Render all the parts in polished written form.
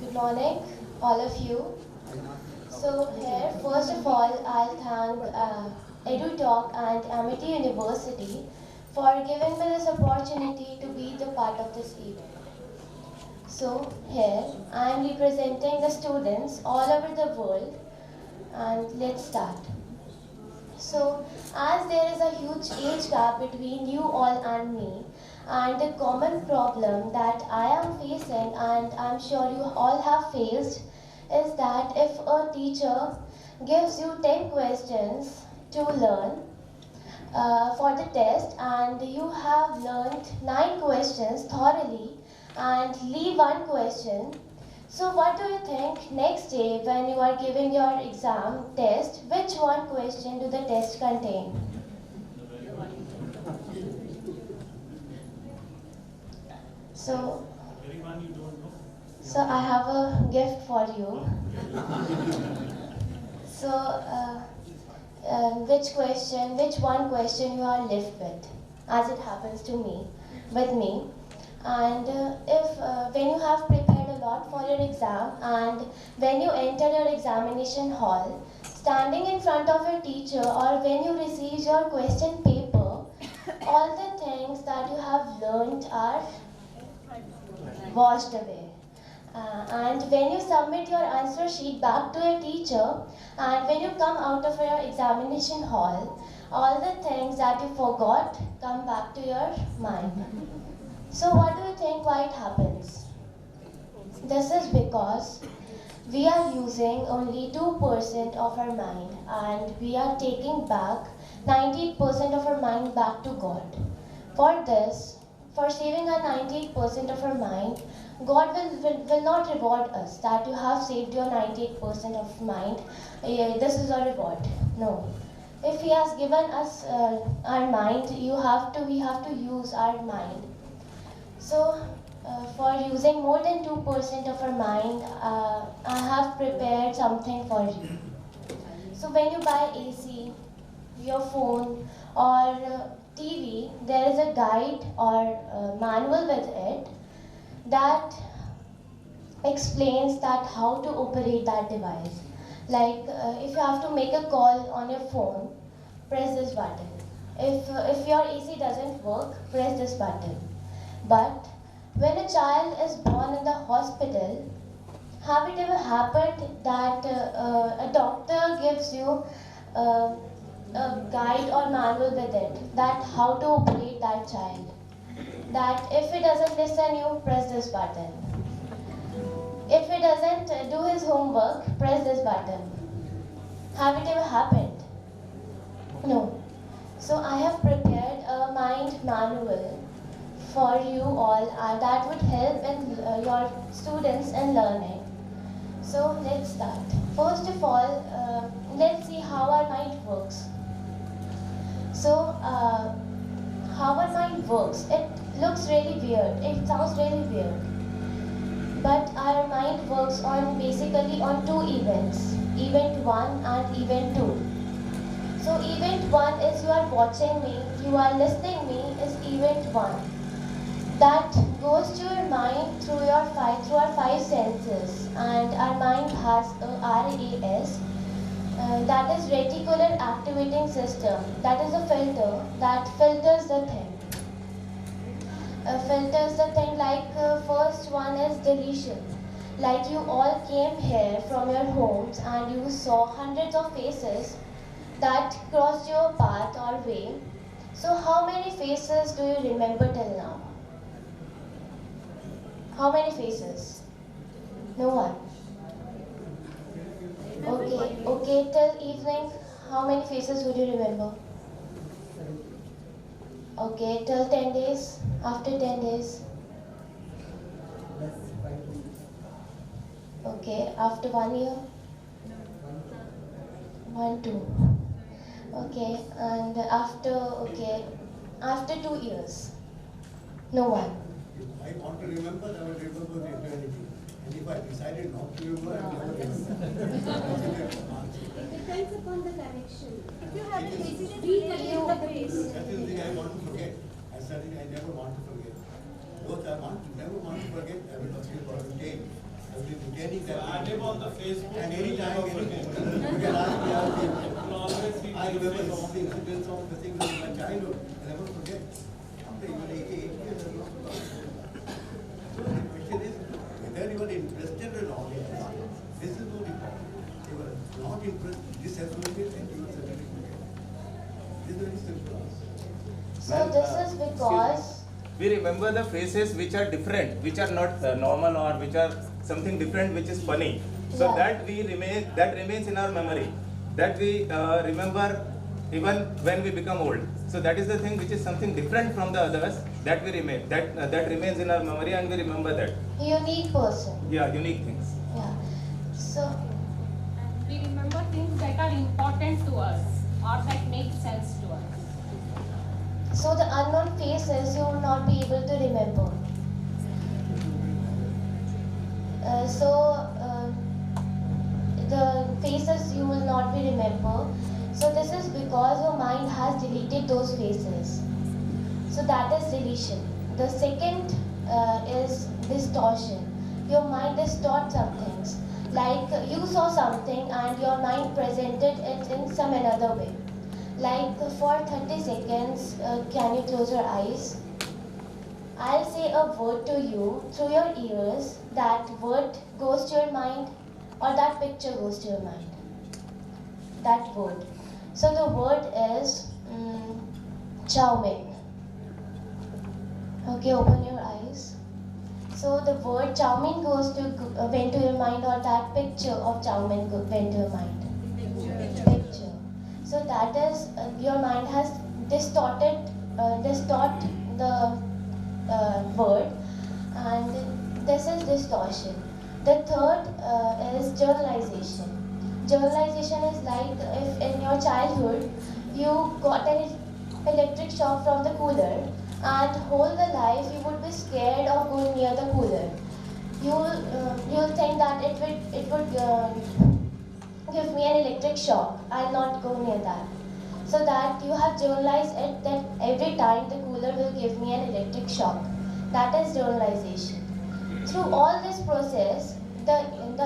Good morning, all of you. So here, first of all, I'll thank EduTalk and Amity University for giving me this opportunity to be the part of this event. So here, I am representing the students all over the world, and let's start. So, as there is a huge age gap between you all and me, and the common problem that I am facing, and I'm sure you all have faced, is that if a teacher gives you 10 questions to learn for the test, and you have learned 9 questions thoroughly and leave one question, so what do you think next day when you are giving your exam test, which one question do the test contain? So, so I have a gift for you. So, which one question you are left with, as it happens to me, with me. And if when you have prepared a lot for your exam and when you enter your examination hall, standing in front of your teacher or when you receive your question paper, all the things that you have learned are washed away. And when you submit your answer sheet back to your teacher, and when you come out of your examination hall, all the things that you forgot come back to your mind. So, what do you think why it happens? This is because we are using only 2% of our mind and we are taking back 98% of our mind back to God. For this, for saving our 98% of our mind, God will not reward us that you have saved your 98% of mind. This is a reward. No. If He has given us our mind, we have to use our mind. So, for using more than 2% of our mind, I have prepared something for you. So, when you buy AC, your phone, or TV, there is a guide or manual with it that explains that how to operate that device. Like if you have to make a call on your phone, press this button. If your AC doesn't work, press this button. But when a child is born in the hospital, have it ever happened that a doctor gives you a guide or manual with it that how to operate that child? That if he doesn't listen, you press this button. If he doesn't do his homework, press this button. Have it ever happened? No. So I have prepared a mind manual for you all that would help in your students in learning. So let's start. First of all, let's see how our mind works. So how our mind works, it looks really weird. It sounds really weird. But our mind works on basically on two events, event 1 and event 2. So event 1 is you are watching me, you are listening me is event 1. That goes to your mind through our five senses, and our mind has a RAS, that is reticular activating system. That is a filter that filters the thing. Like first one is deletion. Like you all came here from your homes and you saw hundreds of faces that crossed your path or way. So how many faces do you remember till now? How many faces? No one. Okay, till evening, how many faces would you remember? Okay, till 10 days, after 10 days. Okay, after 1 year? 1, 2. Okay, and after 2 years? No one. If I want to remember, I will remember the eternity. And if I decided not to remember, I will never remember. It depends upon the direction. If you have a decision, Reconnect the face. That is the thing I want to forget. I said I never want to forget. Both I never want to forget, I will take. I will take getting that. Add him on the Facebook. And anytime, Never forget. you can ask me, You'll always see I remember Facebook. some of the incidents, some of the things of my childhood, I never forget. After even 88 years, I don't forget. So the question is, whether you are interested or not, this is not important. If you are not interested, this has to be and you will certainly forget. This is very simple. So this is because We remember the faces which are different, which are not normal or which are something different, which is funny. So Yeah. that remains in our memory. That we remember even when we become old. So that is the thing which is something different from the others that we remain. That remains in our memory and we remember that. unique person. Yeah, unique things. Yeah. So We remember things that are important to us or that make sense to us. so the unknown faces you will not be able to remember. The faces you will not be remember. So this is because your mind has deleted those faces. So that is deletion. The second is distortion. Your mind distorts some things. Like you saw something and your mind presented it in some another way. Like for 30 seconds, can you close your eyes? I'll say a word to you through your ears. That word goes to your mind or that picture goes to your mind. That word. So the word is chow mein. Okay, open your eyes. So the word chow mein went to your mind or that picture of chow mein went to your mind. Picture. So that is your mind has distort the word, and this is distortion. The third is generalization. Generalization is like if in your childhood you got an electric shock from the cooler and whole the life you would be scared of going near the cooler. You'll think that it would give me an electric shock. I'll not go near that. So that you have generalized it that every time the cooler will give me an electric shock. That is generalization. Through all this process, the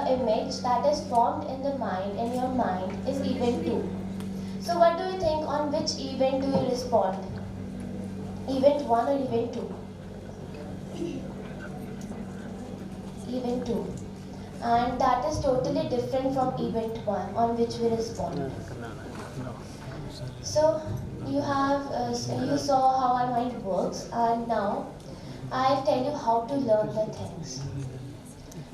image that is formed in your mind is event 2. So what do you think, on which event do you respond? Event 1 or event 2? Event 2. And that is totally different from event 1 on which we respond. So you saw how our mind works, and now I'll tell you how to learn the things.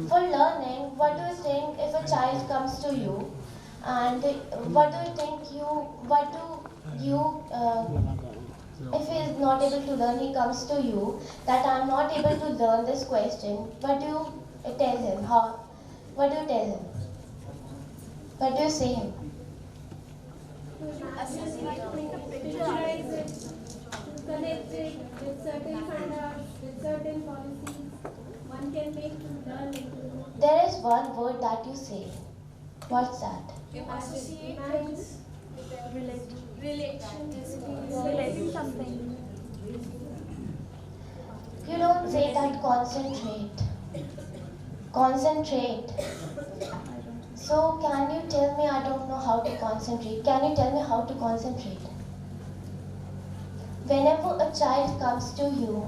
For learning, what do you think if a child comes to you and what do you think if he is not able to learn, he comes to you that I am not able to learn this question, what do you tell him? What do you tell him? What do you say him? Picturize it, connect it with certain standards, with certain policies. One can make to learn it. There is one word that you say. What's that? Associate, Relating something. You don't say that concentrate. Concentrate. So can you tell me, I don't know how to concentrate. Can you tell me how to concentrate? Whenever a child comes to you,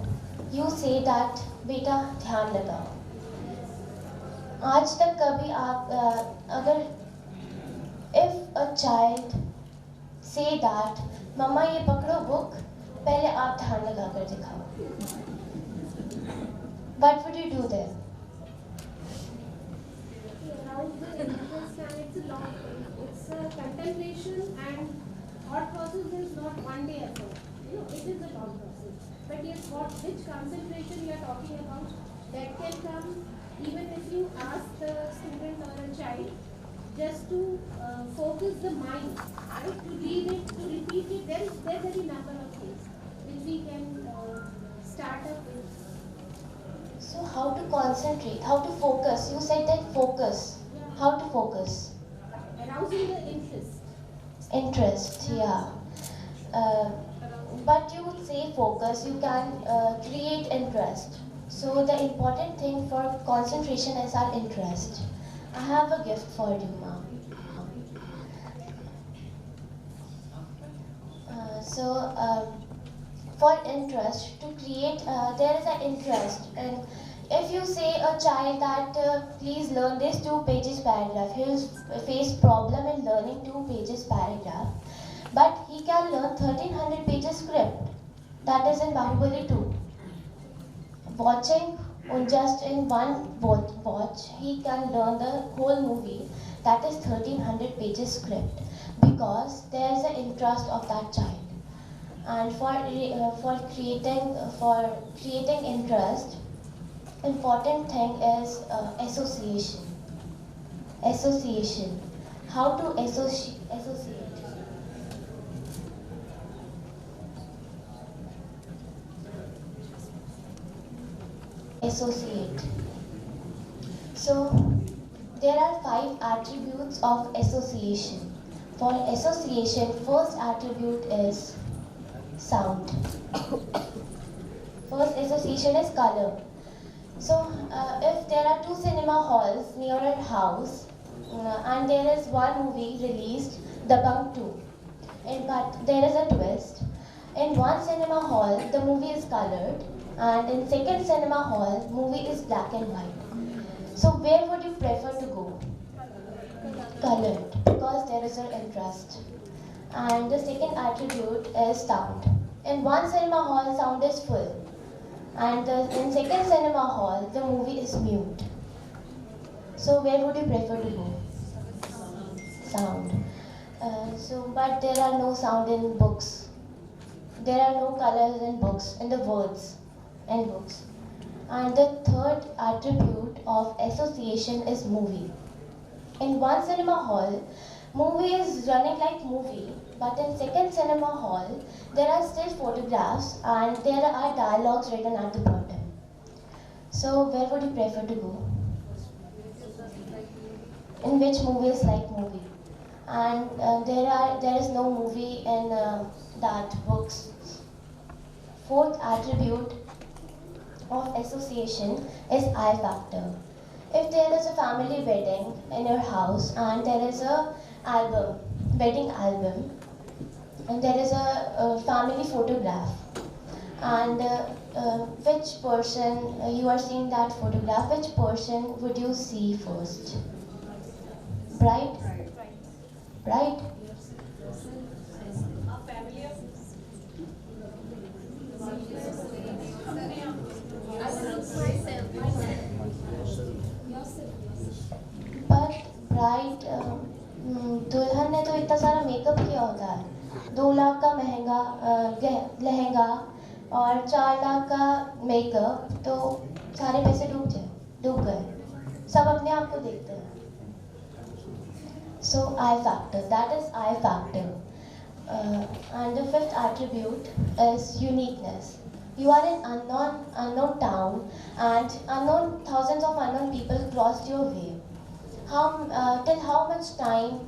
you say that, बेटा ध्यान लगाओ. आज तक कभी आप अगर if a child say that, मम्मा ये पकड़ो book, पहले आप ध्यान लगा कर दिखाओ. What would you do then? arouse the interest, and it's a contemplation, and thought process is not one day effort. It is a long process. But yes, which concentration you are talking about, that can come even if you ask the student or a child just to focus the mind, right? To read it, to repeat it. There are any number of things which we can start up with. So how to concentrate, how to focus? You said that focus. How to focus? Arousing the interest. Interest, yeah. But you would say focus, you can create interest. So the important thing for concentration is our interest. I have a gift for you, ma'am. For interest, to create, there is an interest. And if you say a child that please learn this 2 pages paragraph, he will face problem in learning 2 pages paragraph. But he can learn 1300 pages script. That is in Bahubali 2. Watching just in one watch, he can learn the whole movie. That is 1300 pages script because there is an interest of that child. And for creating interest, important thing is association. Association. How to associate? Associate. So there are 5 attributes of association. For association, first attribute is sound. First association is color. So if there are 2 cinema halls near our house and there is one movie released, Dabangg 2, but there is a twist. In one cinema hall, the movie is colored, and in second cinema hall, movie is black and white. So where would you prefer to go? Colored, because there is an interest. And the second attribute is sound. In one cinema hall, sound is full, and in second cinema hall, the movie is mute. So where would you prefer to go? Sound. But there are no sound in books. There are no colors in books, in the words and books. And the third attribute of association is movie. In one cinema hall, movie is running like movie, but in second cinema hall, there are still photographs and there are dialogues written at the bottom. So where would you prefer to go? In which movie is like movie? And there is no movie in that books. Fourth attribute of association is I factor. If there is a family wedding in your house and there is a wedding album, and there is a family photograph, and which person you are seeing that photograph, which person would you see first? Bride? Bride? But bride, दुल्हन ने तो इतना सारा makeup किया होता है, 2 लाख का महंगा लहंगा और 4 लाख का मेकअप, तो सारे पैसे डूब गए, सब अपने आप को देखते हैं. So I factor, that is I factor. And the fifth attribute is uniqueness. You are in unknown town, and thousands of unknown people crossed your way. Till how much time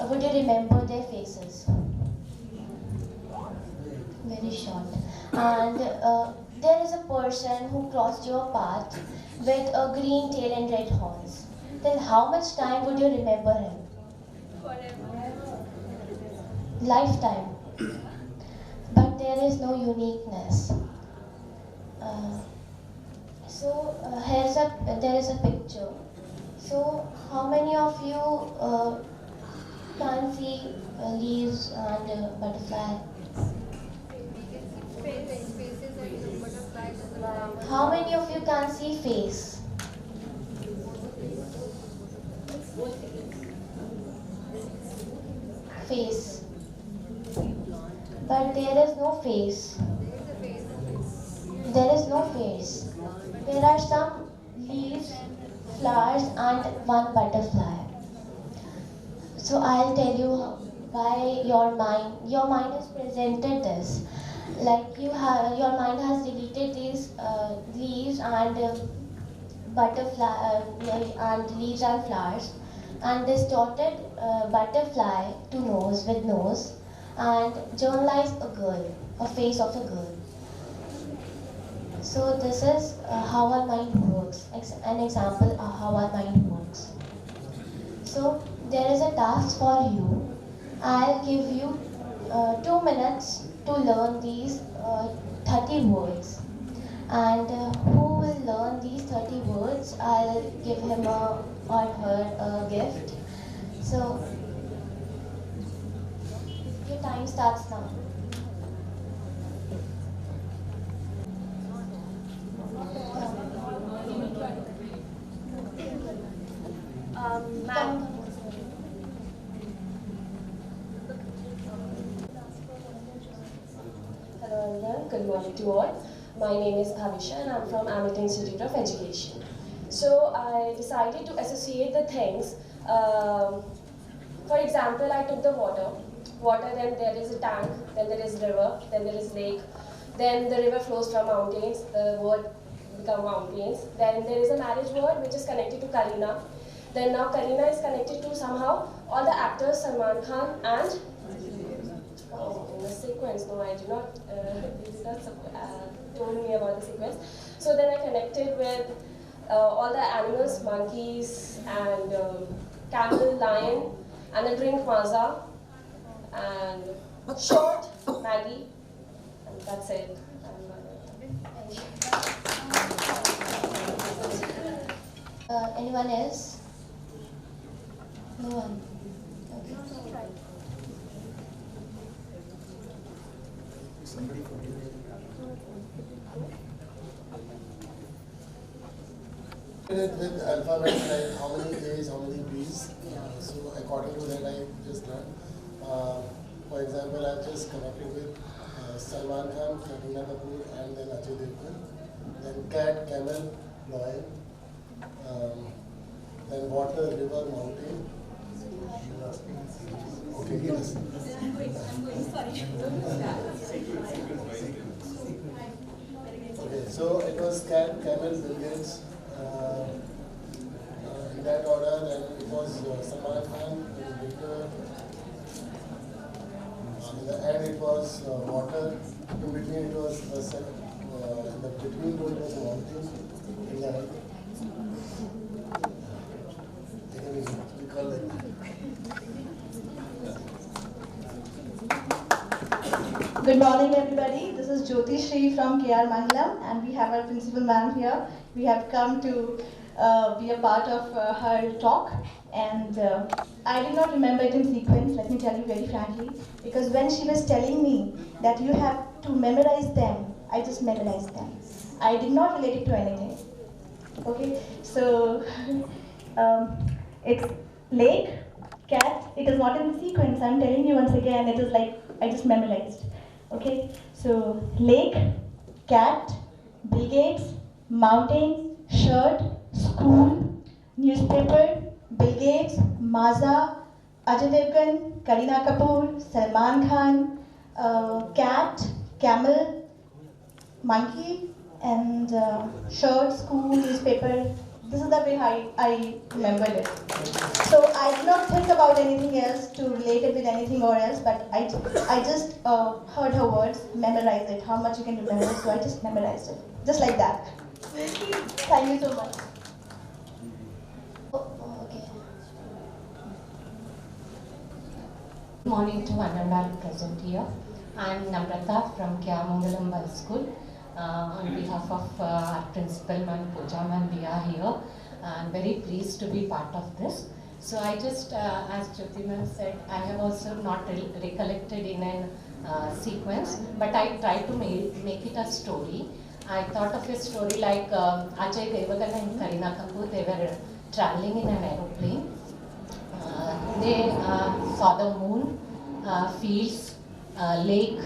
would you remember their faces? Very short. And there is a person who crossed your path with a green tail and red horns. Till how much time would you remember him? Lifetime. But there is no uniqueness. There is a picture. So how many of you can see leaves and butterfly? How many of you can see face? Face. But there is no face. There is no face. There are some leaves, flowers, and one butterfly. So I'll tell you why your mind has presented this. Like your mind has deleted these leaves and butterfly and leaves and flowers, and distorted butterfly to nose with nose, and journalized a girl, a face of a girl. So this is how our mind works. An example of how our mind works. So there is a task for you. I'll give you 2 minutes to learn these 30 words. And who will learn these 30 words, I'll give him or her a gift. So your time starts now. Ma'am. Hello everyone, good morning to all. My name is Bhavisha and I'm from Amit Institute of Education. So I decided to associate the things. For example, I took the water, then there is a tank, then there is river, then there is lake, then the river flows from mountains, the word become mountains. Then there is a marriage word which is connected to Kareena. Then now Kareena is connected to somehow all the actors Salman Khan and in the sequence. No, I do not. They did not told me about the sequence. So then I connected with all the animals, monkeys and camel, lion, and the drink Maza, and short Maggie, and that's it. Anyone else? No one. Okay. With alphabet, like how many A's, how many B's. So according to that, I just learned. For example, I've just connected with Salman Khan, Kareena Kapoor, and then Ajay Devgan. Then cat, camel, lion. Then water, river, mountain. Okay, yes. Okay, so it was cat, camel, Bill Gates. In that order, then it was Salman Khan, Victor. In the end, it was water. In between, it was in the between road, it was a mountain. In the end, we call it. Good morning, everybody. This is Jyoti Shri from KR Mangalam, and we have our principal ma'am here. We have come to be a part of her talk, and I did not remember it in sequence, let me tell you very frankly, because when she was telling me that you have to memorize them, I just memorized them. I did not relate it to anything. Okay, so it's lake, cat, it is not in the sequence. I'm telling you once again, it is like I just memorized. Okay, so lake, cat, Bill Gates, mountain, shirt, school, newspaper, Bill Gates, Maza, Ajay Devgan, Kareena Kapoor, Salman Khan, cat, camel, monkey, and shirt, school, newspaper. This is the way I remembered it. So I did not think about anything else to relate it with anything or else, but I just heard her words, memorized it, how much you can remember, so I just memorized it, just like that. Thank you so much. Okay. Good morning to one and all present here. I am Namrata from KR Mangalam Girls School. On behalf of our principal man Pooja ma'am, we are here. I'm very pleased to be part of this. So I just, as Jyoti ma'am said, I have also not recollected in a sequence, but I tried to make it a story. I thought of a story like Ajay Devgan and Kareena Kapoor. They were traveling in an aeroplane. They saw the moon, fields, lake,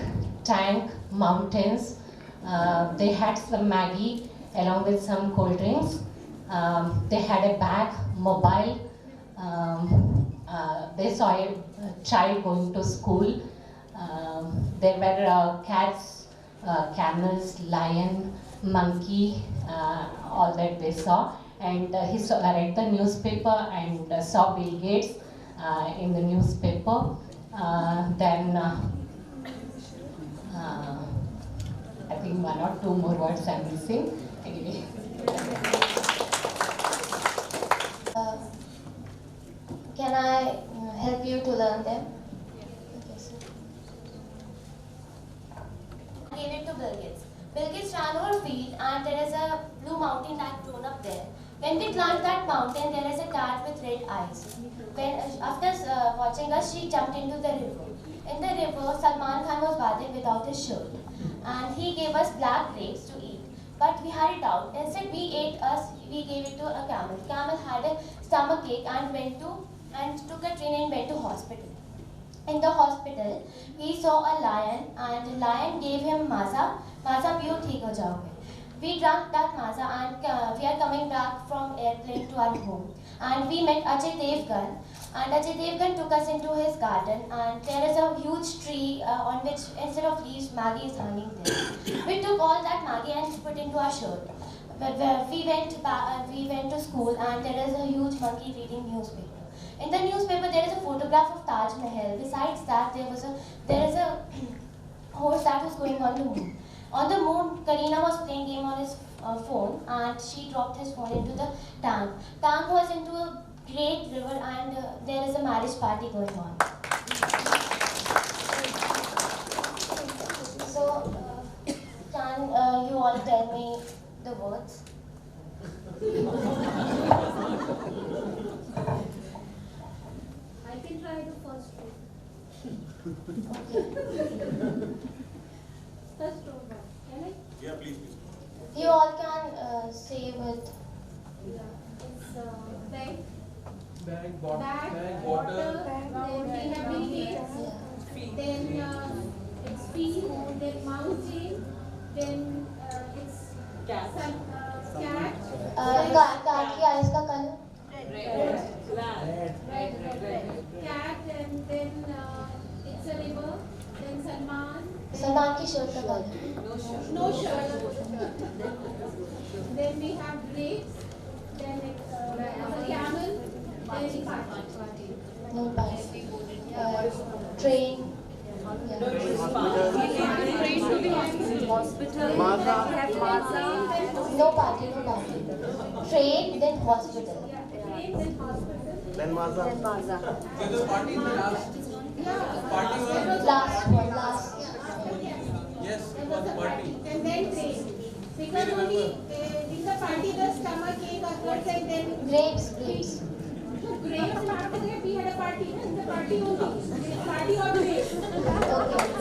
tank, mountains. They had some Maggie along with some cold drinks. They had a bag, mobile. They saw a child going to school. There were cats, camels, lion, monkey, all that they saw. And he read the newspaper and saw Bill Gates in the newspaper. Then I I think one or two more words I'm missing. Anyway. Can I help you to learn them? Okay, sir. Gave it to Bill Gates. Bill Gates ran over a field and there is a blue mountain that grown up there. When we climbed that mountain, there is a cat with red eyes. After watching us, she jumped into the river. In the river, Salman Khan was bathing without his shirt. And he gave us black grapes to eat. But we had it out. Instead, we gave it to a camel. Camel had a stomachache and took a train and went to hospital. In the hospital, he saw a lion and the lion gave him maza. Maza piyo, theek ho jaoge. We drank that maza and we are coming back from airplane to our home. And we met Ajay Devgan. And Ajay Devgan took us into his garden and there is a huge tree on which instead of leaves, Maggie is hanging there. We took all that Maggie and put into our shirt. We went to school and there is a huge monkey reading newspaper. In the newspaper, there is a photograph of Taj Mahal. Besides that, there is a horse that was going on the moon. On the moon, Karina was playing game on his phone and she dropped his phone into the tank. Tank was into a great river and there is a marriage party going on. So, can you all tell me the words? I can try the first row. First row, can I? Yeah, please. You all can say with Yeah. It's bag, Bag, water, then we have Bill Gates, then it's feet, then mountain, then it's cat, cat की eyes का color? cat, and then it's a river, then Salman की shirt का color? no shirt. Then we have grapes, then it's a camel, then it's party. No party. Train. Yeah. No party. Train, then hospital. Train, then hospital. Then Maza. So the party in the last. Party was. Last one. Yes, it was party. And then train. Because only in the party the stomach ache occurs and then Grapes. grapes after that we had a party. In the party only. Party or grapes. Okay.